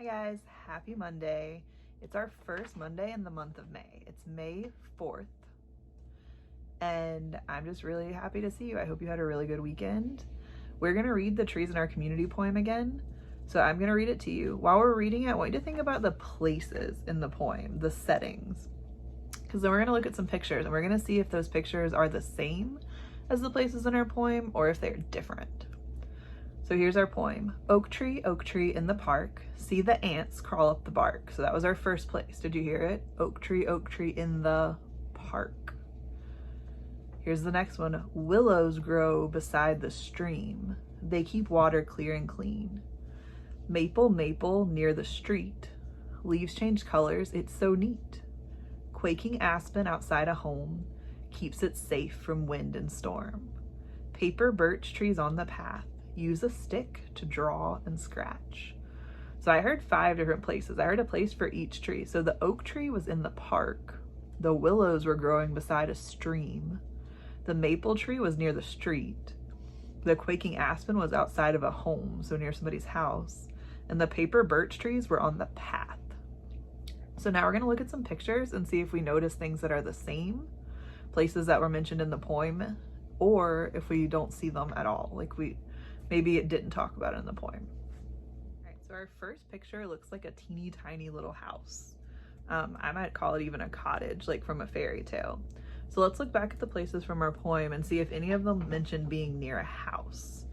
Hi guys, happy Monday. It's our first Monday in the month of May. It's May 4th. And I'm just really happy to see you. I hope you had a really good weekend. We're gonna read the Trees in Our Community poem again. So I'm gonna read it to you. While we're reading it, I want you to think about the places in the poem, the settings. Because then we're gonna look at some pictures and we're gonna see if those pictures are the same as the places in our poem or if they're different. So here's our poem. Oak tree in the park, see the ants crawl up the bark. So that was our first place. Did you hear it? Oak tree in the park. Here's the next one. Willows grow beside the stream. They keep water clear and clean. Maple near the street. Leaves change colors, it's so neat. Quaking aspen outside a home keeps it safe from wind and storm. Paper birch trees on the path. Use a stick to draw and scratch. So I heard 5 different places. I heard a place for each tree. So the oak tree was in the park. The willows were growing beside a stream. The maple tree was near the street. The quaking aspen was outside of a home, so near somebody's house. And the paper birch trees were on the path. So now we're gonna look at some pictures and see if we notice things that are the same, places that were mentioned in the poem, or if we don't see them at all. Maybe it didn't talk about it in the poem. All right, so our first picture looks like a teeny tiny little house. I might call it even a cottage, like from a fairy tale. So let's look back at the places from our poem and see if any of them mention being near a house.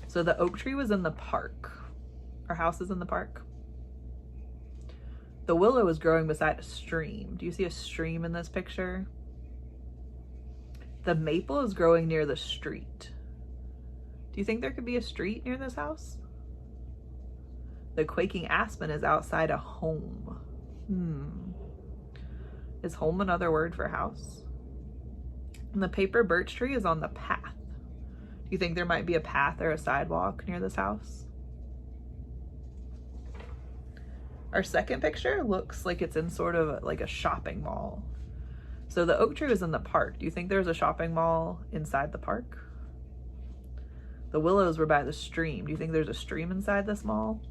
So the oak tree was in the park. Our house is in the park. The willow is growing beside a stream. Do you see a stream in this picture? The maple is growing near the street. Do you think there could be a street near this house? The quaking aspen is outside a home. Is home another word for house? And the paper birch tree is on the path. Do you think there might be a path or a sidewalk near this house? Our second picture looks like it's in sort of like a shopping mall. So the oak tree was in the park. Do you think there's a shopping mall inside the park? The willows were by the stream. Do you think there's a stream inside this mall?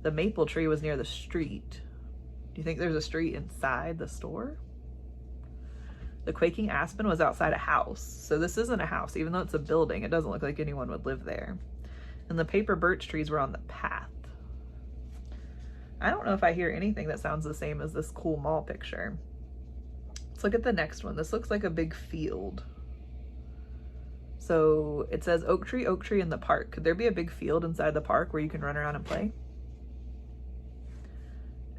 The maple tree was near the street. Do you think there's a street inside the store? The quaking aspen was outside a house. So this isn't a house. Even though it's a building, it doesn't look like anyone would live there. And the paper birch trees were on the path. I don't know if I hear anything that sounds the same as this cool mall picture. Let's look at the next one. This looks like a big field. So it says oak tree in the park. Could there be a big field inside the park where you can run around and play?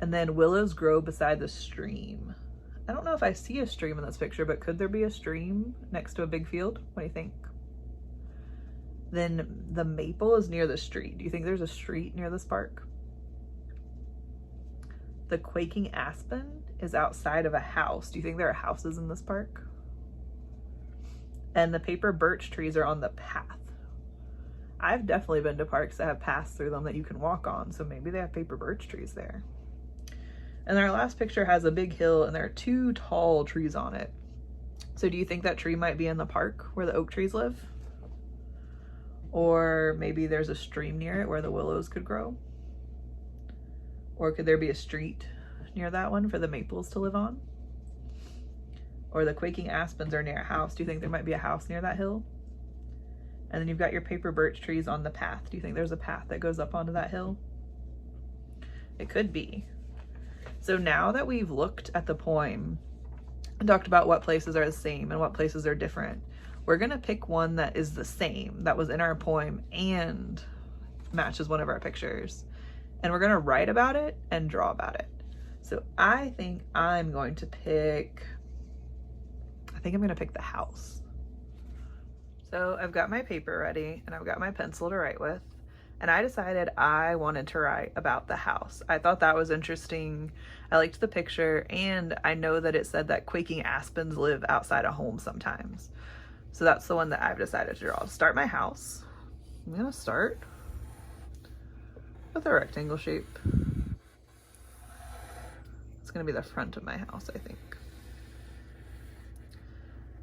And then willows grow beside the stream. I don't know if I see a stream in this picture, but could there be a stream next to a big field? What do you think? Then the maple is near the street. Do you think there's a street near this park? The quaking aspen is outside of a house. Do you think there are houses in this park? And the paper birch trees are on the path. I've definitely been to parks that have paths through them that you can walk on, so maybe they have paper birch trees there. And our last picture has a big hill and there are 2 tall trees on it. So do you think that tree might be in the park where the oak trees live? Or maybe there's a stream near it where the willows could grow? Or could there be a street near that one for the maples to live on? Or the quaking aspens are near a house. Do you think there might be a house near that hill? And then you've got your paper birch trees on the path. Do you think there's a path that goes up onto that hill? It could be. So now that we've looked at the poem and talked about what places are the same and what places are different, we're gonna pick one that is the same, that was in our poem and matches one of our pictures. And we're gonna write about it and draw about it. So I think I'm going to pick the house. So I've got my paper ready and I've got my pencil to write with, and I decided I wanted to write about the house. I thought that was interesting. I liked the picture, and I know that it said that quaking aspens live outside a home sometimes. So that's the one that I've decided to draw. To start my house, I'm gonna start with a rectangle shape. It's gonna be the front of my house, I think.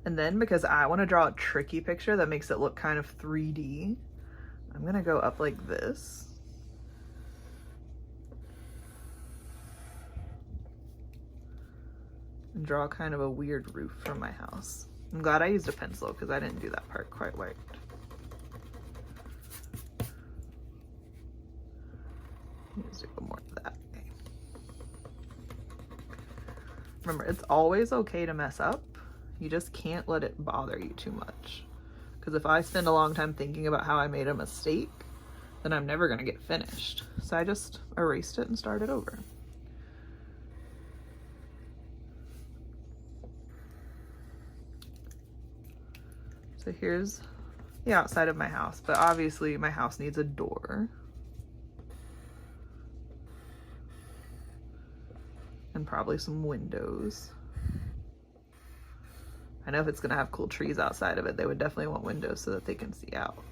And then because I want to draw a tricky picture that makes it look kind of 3D, I'm gonna go up like this. and draw kind of a weird roof from my house. I'm glad I used a pencil because I didn't do that part quite right. Let's do more of that. Okay. Remember, it's always okay to mess up. You just can't let it bother you too much. Because if I spend a long time thinking about how I made a mistake, then I'm never going to get finished. So I just erased it and started over. So here's the outside of my house, but obviously my house needs a door. And probably some windows. I know if it's gonna have cool trees outside of it, they would definitely want windows so that they can see out.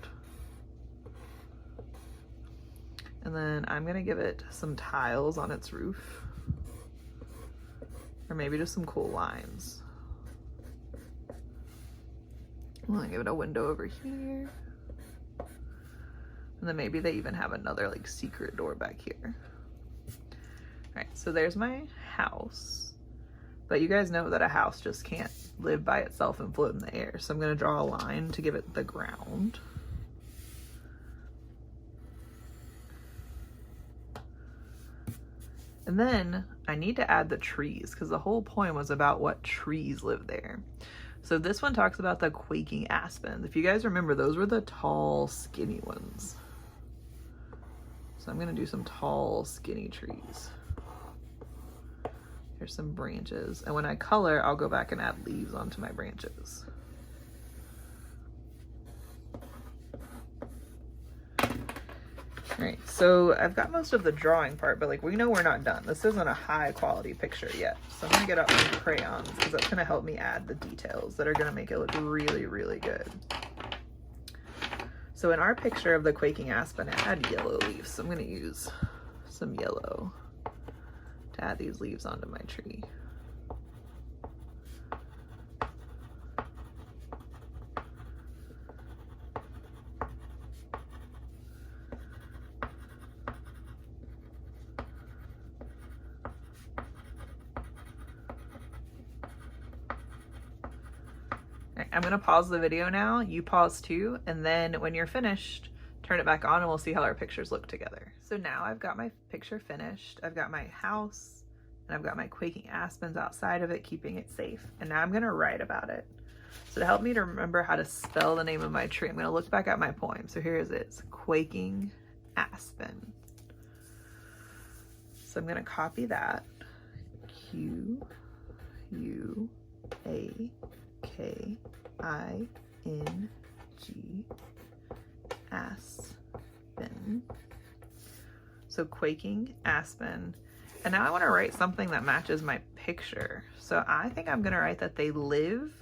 And then I'm gonna give it some tiles on its roof. Or maybe just some cool lines. I'm gonna give it a window over here. And then maybe they even have another like secret door back here. All right, so there's my house. But you guys know that a house just can't live by itself and float in the air. So I'm gonna draw a line to give it the ground. And then I need to add the trees because the whole poem was about what trees live there. So this one talks about the quaking aspens. If you guys remember, those were the tall, skinny ones. So I'm gonna do some tall, skinny trees. Here's some branches. And when I color, I'll go back and add leaves onto my branches. All right, so I've got most of the drawing part, but like we know we're not done. This isn't a high quality picture yet. So I'm gonna get out some crayons because that's gonna help me add the details that are gonna make it look really, really good. So in our picture of the quaking aspen, it had yellow leaves. So I'm gonna use some yellow to add these leaves onto my tree. I'm gonna pause the video now, you pause too, and then when you're finished, turn it back on and we'll see how our pictures look together. So now I've got my picture finished, I've got my house, and I've got my quaking aspens outside of it, keeping it safe. And now I'm gonna write about it. So to help me to remember how to spell the name of my tree, I'm gonna look back at my poem. So here it is, quaking aspen. So I'm gonna copy that, Q-U-A-K-I-N-G, aspen. So quaking aspen. And now I want to write something that matches my picture. So I think I'm going to write that they live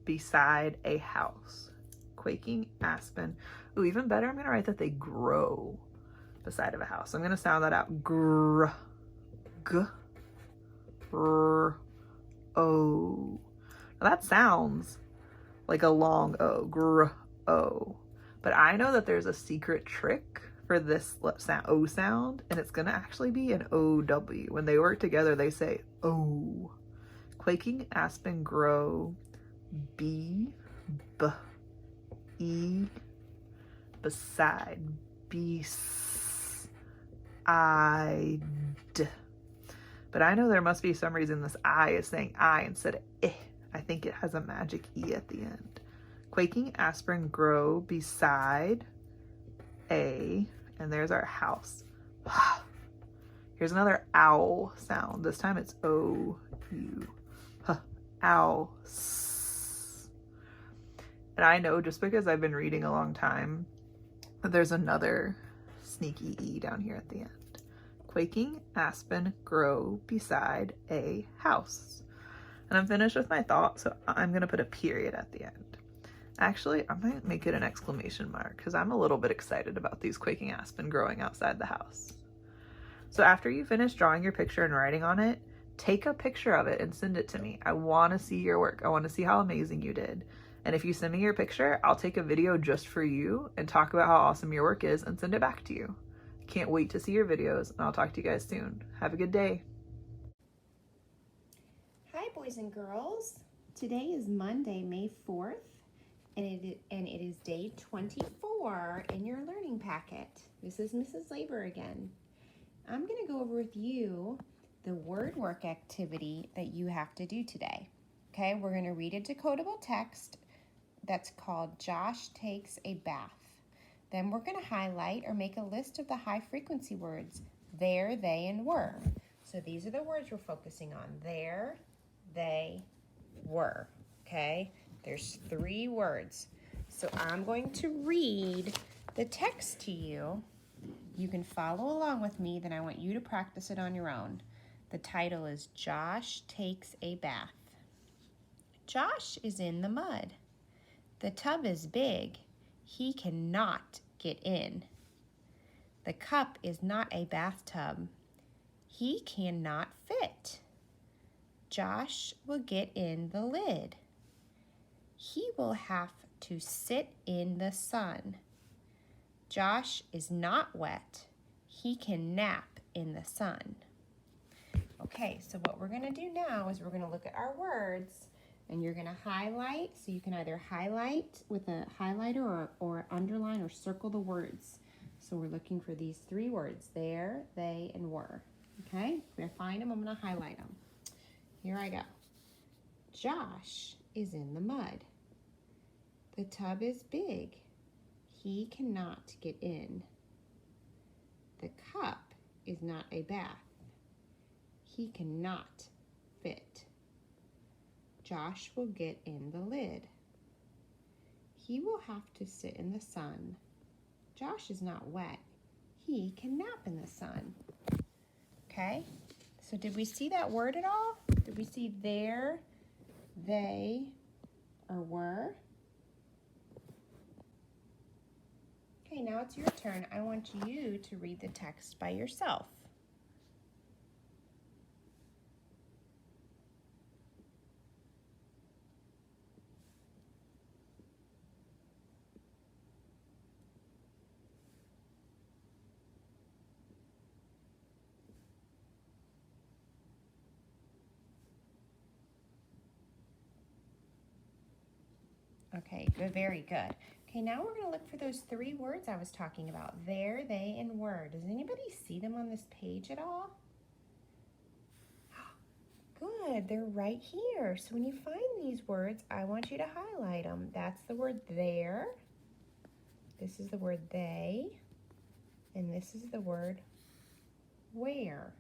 beside a house. Quaking aspen. Ooh, even better, I'm going to write that they grow beside of a house. So I'm going to sound that out. Gr, g, r, o. Now that sounds like a long O, gr, o. But I know that there's a secret trick for this O sound, and it's gonna actually be an O-W. When they work together, they say O. Quaking aspen grow, B, B, E, beside, I, D. But I know there must be some reason this I is saying I instead of I. I think it has a magic E at the end. Quaking aspen grow beside a, and there's our house. Here's another owl sound. This time it's O-U. Owl. And I know just because I've been reading a long time that there's another sneaky E down here at the end. Quaking aspen grow beside a house. And I'm finished with my thought, so I'm gonna put a period at the end. Actually, I might make it an exclamation mark because I'm a little bit excited about these quaking aspen growing outside the house. So after you finish drawing your picture and writing on it, take a picture of it and send it to me. I want to see your work. I want to see how amazing you did. And if you send me your picture, I'll take a video just for you and talk about how awesome your work is and send it back to you. Can't wait to see your videos, and I'll talk to you guys soon. Have a good day. Hi, boys. boys and girls. Today is Monday, May 4th, and it is day 24 in your learning packet. This is Mrs. Labor again. I'm going to go over with you the word work activity that you have to do today. Okay, we're going to read a decodable text that's called Josh Takes a Bath. Then we're going to highlight or make a list of the high frequency words there, they, and were. So these are the words we're focusing on. There, they, were. Okay? There's 3 words. So I'm going to read the text to you. You can follow along with me, then I want you to practice it on your own. The title is Josh Takes a Bath. Josh is in the mud. The tub is big. He cannot get in. The cup is not a bathtub. He cannot fit. Josh will get in the lid. He will have to sit in the sun. Josh is not wet. He can nap in the sun. Okay, so what we're going to do now is we're going to look at our words, and you're going to highlight. So you can either highlight with a highlighter or underline or circle the words. So we're looking for these 3 words, there, they, and were. Okay, I'm going to find them, I'm going to highlight them. Here I go. Josh is in the mud. The tub is big. He cannot get in. The cup is not a bath. He cannot fit. Josh will get in the lid. He will have to sit in the sun. Josh is not wet. He can nap in the sun. Okay, so did we see that word at all? Did we see there, they, or were? Okay, now it's your turn. I want you to read the text by yourself. Okay, good, very good. Okay, now we're going to look for those 3 words I was talking about. There, they, and were. Does anybody see them on this page at all? Good, they're right here. So when you find these words, I want you to highlight them. That's the word there. This is the word they. And this is the word where.